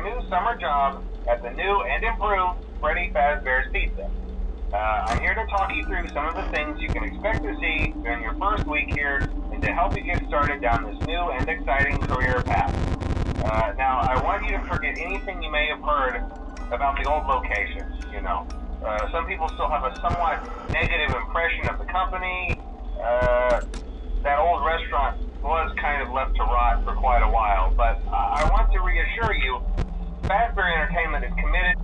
your new summer job at the new and improved Freddy Fazbear's Pizza. I'm here to talk you through some of the things you can expect to see during your first week here and to help you get started down this new and exciting career path. Now, I want you to forget anything you may have heard about the old location, you know. Some people still have a somewhat negative impression of the company. That old restaurant was kind of left to rot for quite a while, but I want to reassure you, Fazbear Entertainment is committed.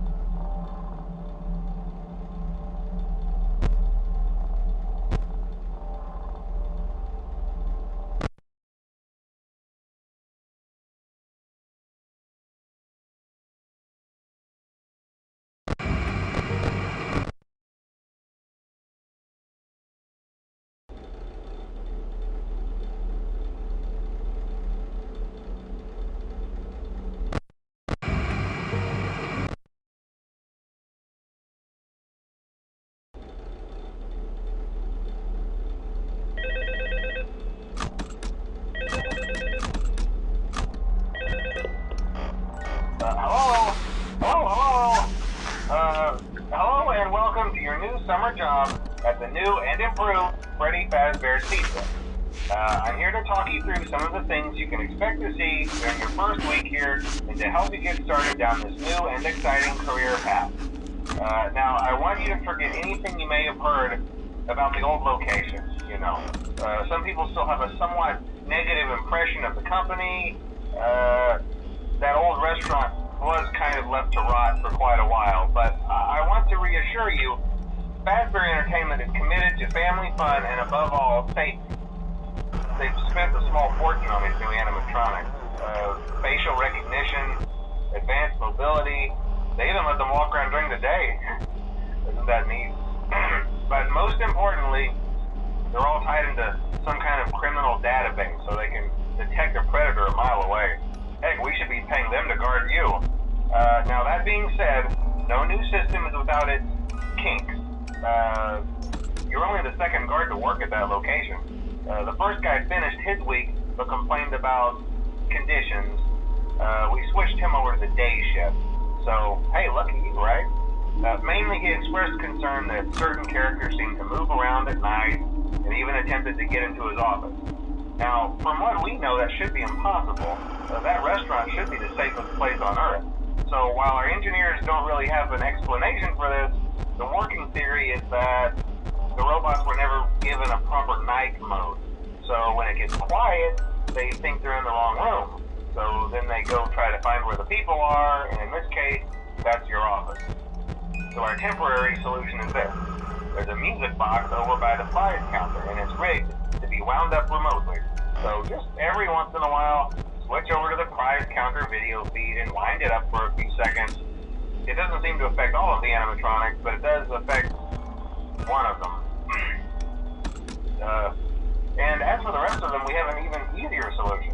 Hello and welcome to your new summer job at the new and improved Freddy Fazbear's Pizza. I'm here to talk you through some of the things you can expect to see during your first week here and to help you get started down this new and exciting career path. Now, I want you to forget anything you may have heard about the old location, you know. Some people still have a somewhat negative impression of the company. That old restaurant was kind of left to rot for quite a while, but I want to reassure you, Fazbear Entertainment is committed to family fun and above all, safety. They've spent a small fortune on these new animatronics. Facial recognition, advanced mobility, they even let them walk around during the day. Isn't that neat? But most importantly, they're all tied into some kind of criminal database so they can detect a predator a mile away. Heck, we should be paying them to guard you. Now, that being said, no new system is without its kinks. You're only the second guard to work at that location. The first guy finished his week, but complained about conditions. We switched him over to the day shift. So, hey, lucky you, right? Mainly he expressed concern that certain characters seemed to move around at night and even attempted to get into his office. Now, from what we know, that should be impossible. That restaurant should be the safest place on Earth. So while our engineers don't really have an explanation for this, the working theory is that the robots were never given a proper night mode. So when it gets quiet, they think they're in the wrong room. So then they go try to find where the people are, and in this case, that's your office. So our temporary solution is this. There's a music box over by the prize counter, and it's rigged to be wound up remotely. So just every once in a while, switch over to the prize counter video feed and wind it up for a few seconds. It doesn't seem to affect all of the animatronics, but it does affect one of them. And as for the rest of them, we have an even easier solution.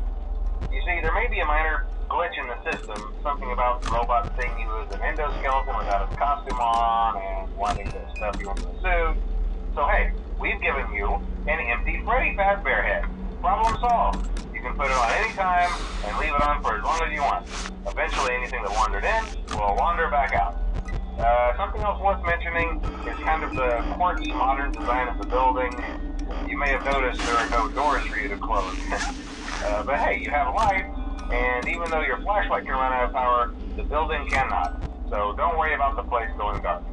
You see, there may be a minor glitch in the system, something about the robot seeing you as an endoskeleton without its costume on and wanting to stuff you into a suit. So hey, we've given you an empty Freddy Fazbear head. Problem solved. You can put it on any time and leave it on for as long as you want. Eventually anything that wandered in will wander back out. Something else worth mentioning is kind of the quirky modern design of the building. You may have noticed there are no doors for you to close. But hey, you have lights, and even though your flashlight can run out of power, the building cannot. So don't worry about the place going dark.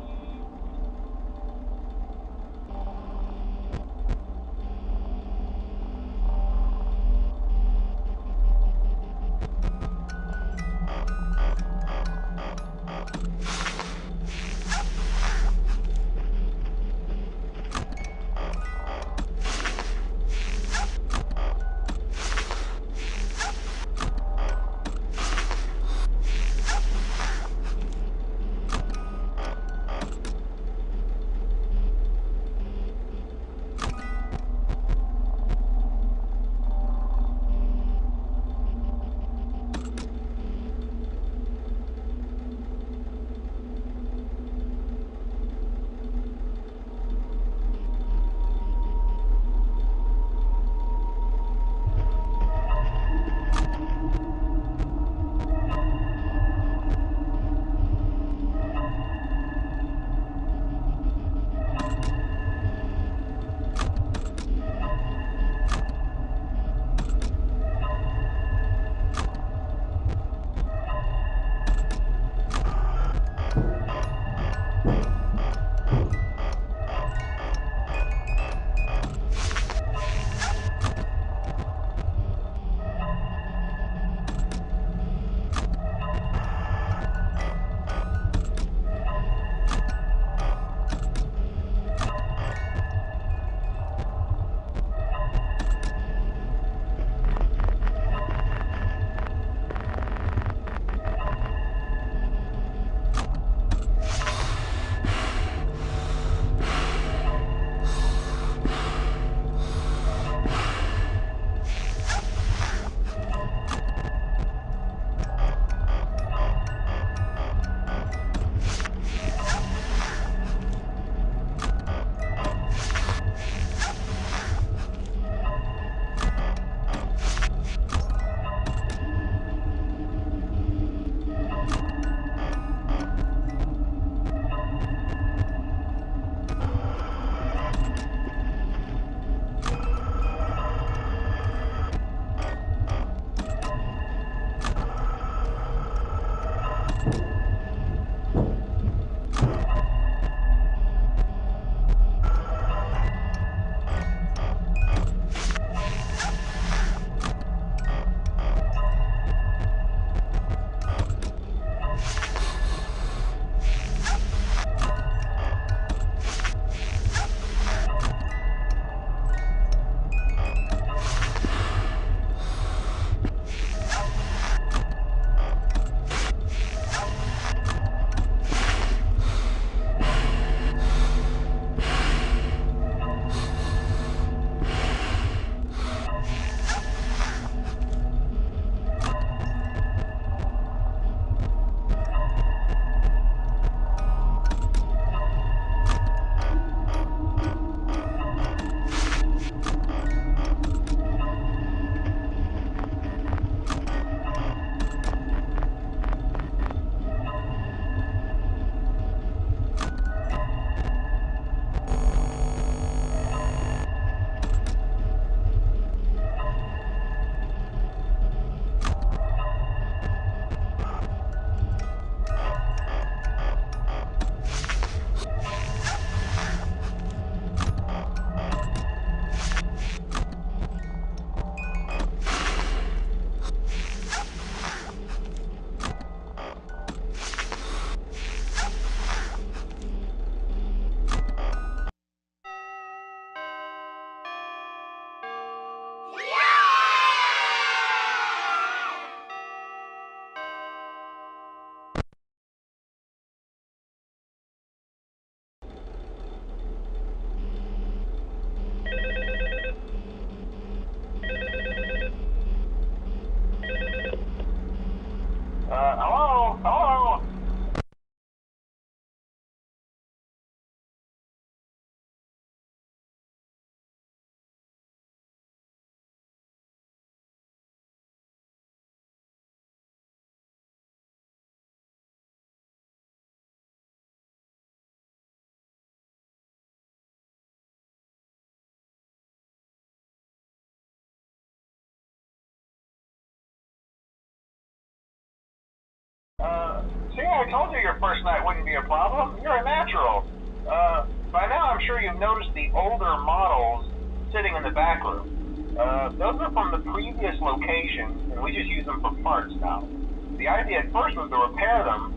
I told you your first night wouldn't be a problem. You're a natural. By now I'm sure you've noticed the older models sitting in the back room. Those are from the previous location, and we just use them for parts now. The idea at first was to repair them.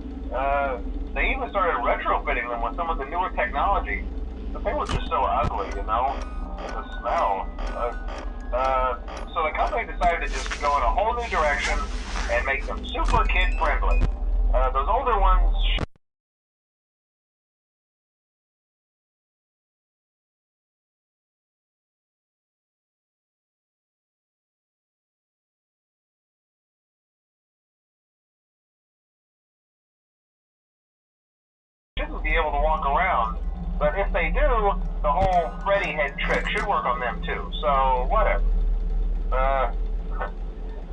They even started retrofitting them with some of the newer technology, but they were just so ugly, you know? And the smell. So the company decided to just go in a whole new direction and make them super kid-friendly. Those older ones shouldn't be able to walk around, but if they do, the whole Freddy head trick should work on them too, so whatever. I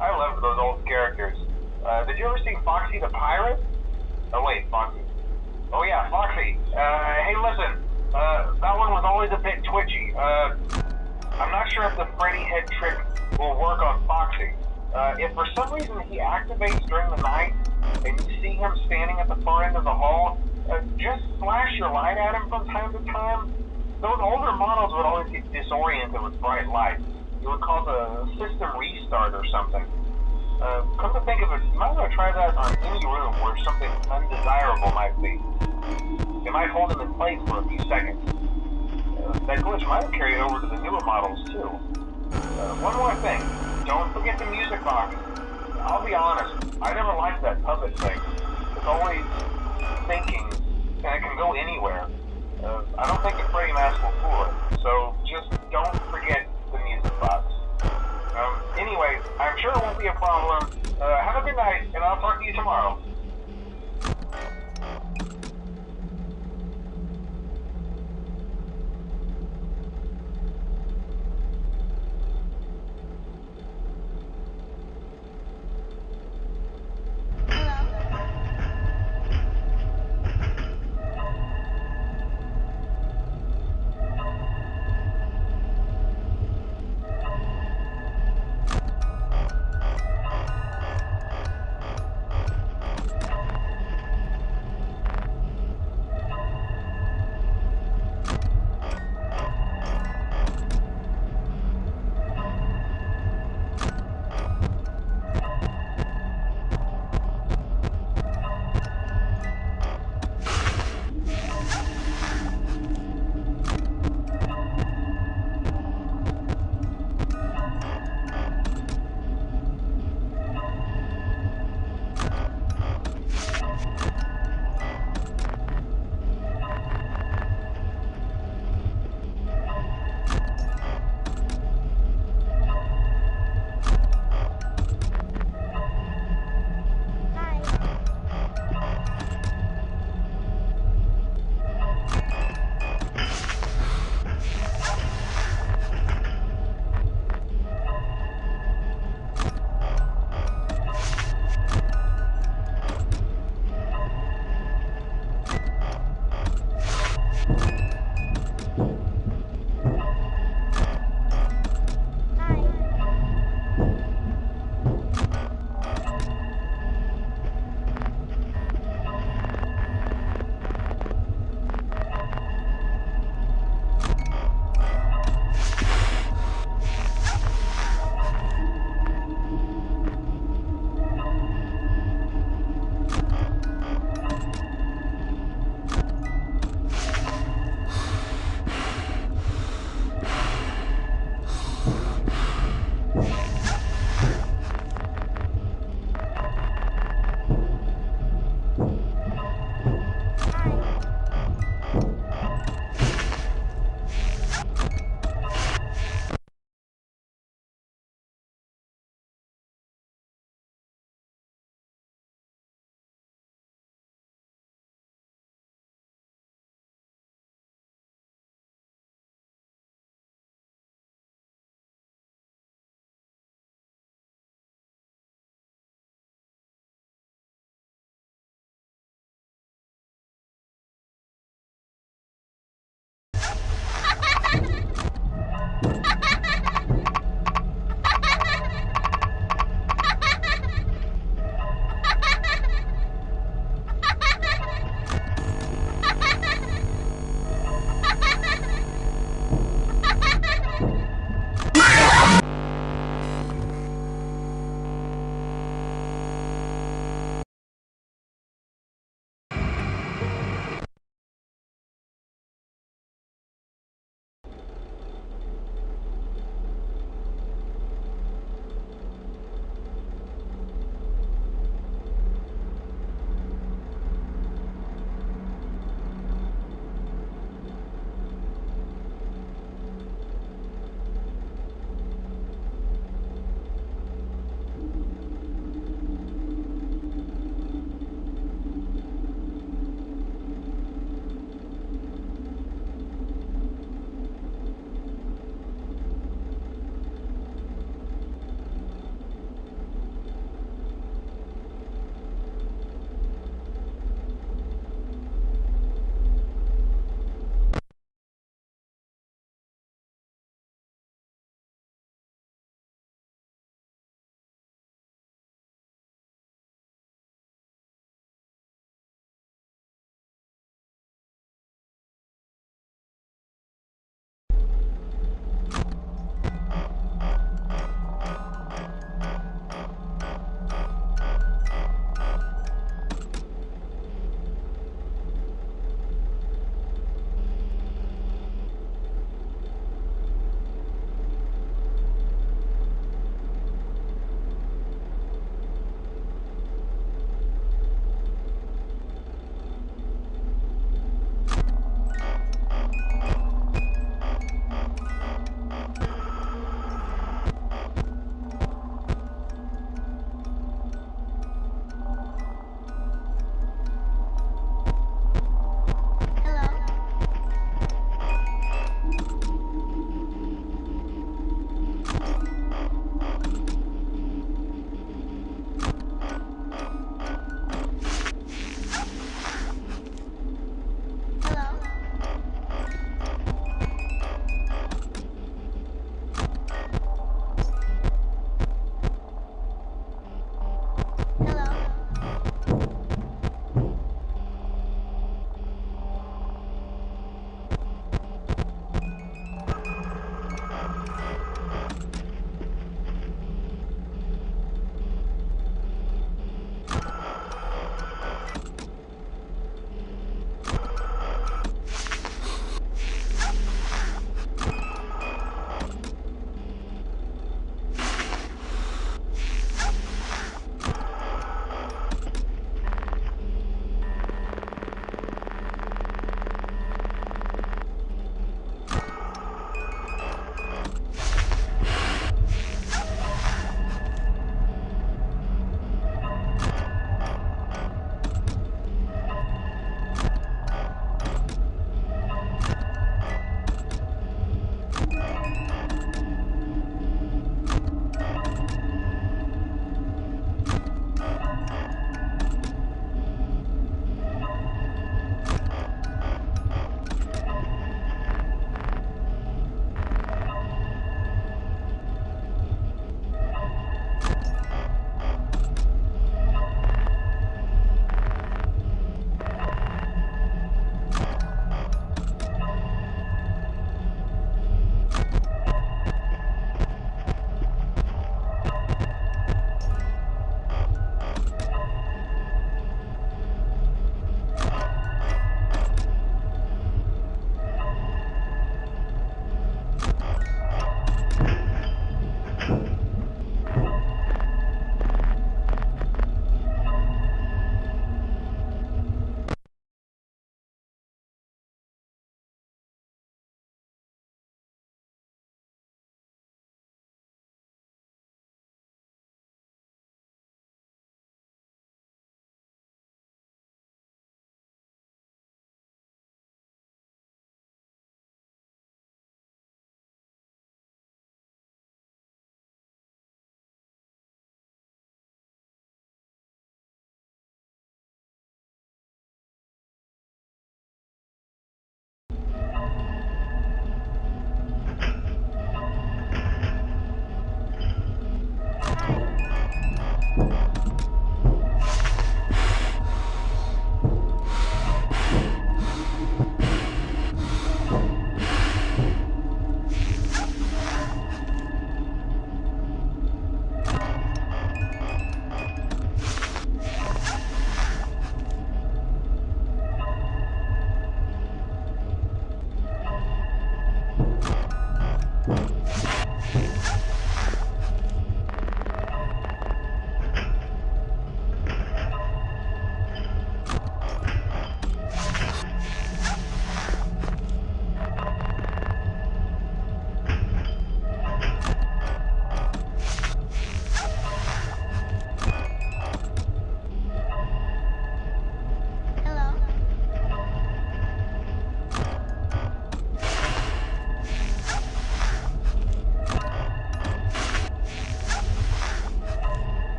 loved those old characters. Did you ever see Foxy the Pirate? Oh wait, Foxy. Oh yeah, Foxy. Hey listen, that one was always a bit twitchy. I'm not sure if the Freddy head trick will work on Foxy. If for some reason he activates during the night, and you see him standing at the far end of the hall, just flash your light at him from time to time. Those older models would always get disoriented with bright lights. It would cause a system restart or something. Come to think of it, you might want to try that on any room where something undesirable might be. It might hold him in place for a few seconds. That glitch might have carried over to the newer models too. One more thing, don't forget the music box. I'll be honest, I never liked that puppet thing. It's always thinking, and it can go anywhere. I don't think the Freddy mask will fool it, so just don't forget the music box. Anyway, I'm sure it won't be a problem. Have a good night, and I'll talk to you tomorrow.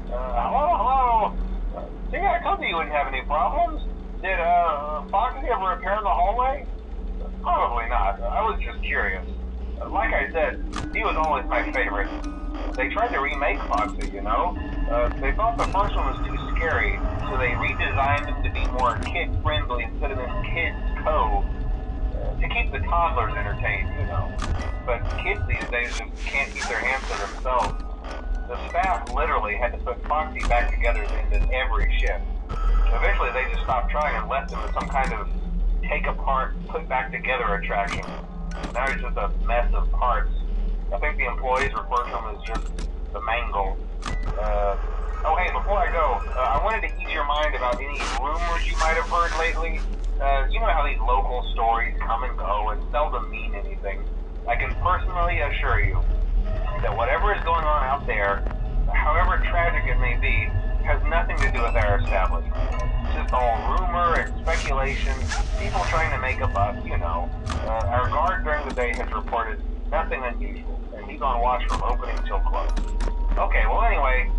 Hello? See, I told you wouldn't have any problems. Did, Foxy ever repair the hallway? Probably not. I was just curious. Like I said, he was always my favorite. They tried to remake Foxy, you know? They thought the first one was too scary, so they redesigned him to be more kid-friendly instead of this Kids Cove. To keep the toddlers entertained, you know. But kids these days just can't keep their hands to themselves. The staff literally had to put Foxy back together at the end of every shift. Eventually they just stopped trying and left him as some kind of take apart, put back together attraction. Now he's just a mess of parts. I think the employees refer to him as just the mangle. Oh hey, before I go, I wanted to ease your mind about any rumors you might have heard lately. You know how these local stories come and go and seldom mean anything. I can personally assure you that whatever is going on out there, however tragic it may be, has nothing to do with our establishment. It's just all rumor and speculation, people trying to make a buck, you know. Our guard during the day has reported nothing unusual, and he's on watch from opening till close. Okay, well anyway,